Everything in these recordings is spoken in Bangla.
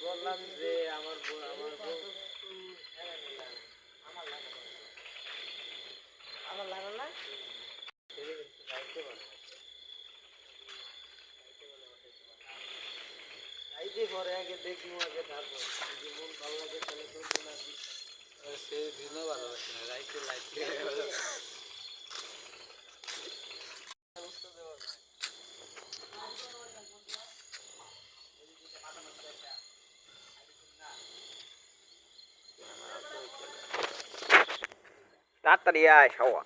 বললাম যে আমার লাগা না পরে আগে দেখবো আগে তারপর যদি মন ভালো লাগে তাহলে করবো না সে দিনও ভালোবাসে না রাইতে লাইট তাড়াতাড়ি আয় সবা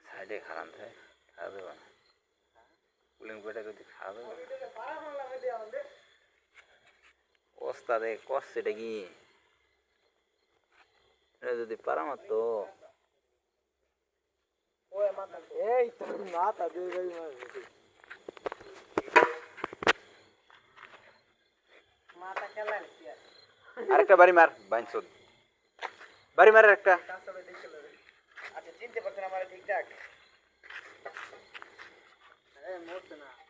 সাইডে খারাপ থাকে খাওয়া দেবে না কুলিং পেটে যদি খাওয়া দেবে ওস্তাদে কষ্ট কি যদি পারামার তো এই তোর মাথা দিয়ে যাই মাথা খেলা আরেকটা বাড়ি মার বাইনসুদ বাড়ি মার একটা আচ্ছা চিনতে পারছেন আমার ঠিকঠাক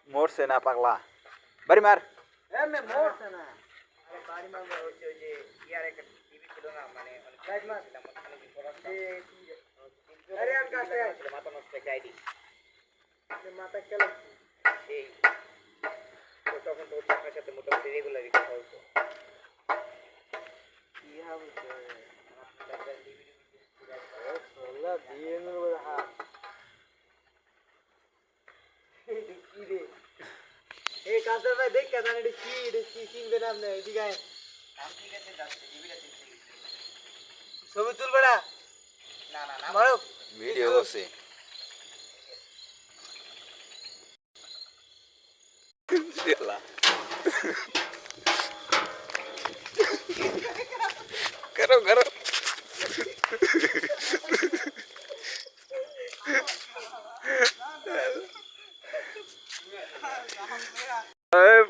মরছে না পাগলা বাড়ি মার মরছে না আরে বাড়ি মারবে হচ্ছে ওই যে ইয়ার একটা টিভি ছিল না মানে গাইড মার আরে আর কাছে মাথা নষ্ট একটা আইডি মাথা খেলা সেই তখন তো আপনার সাথে মোটামুটি রেগুলারই কথা হতো কি হবে এই কাজটা ভাই দেখ কেন এটা কি চিনবে না আপনি এদিকে আয় ছবি তুলবে না না না মারো ভিডিও করছে करो करो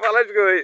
पलट गई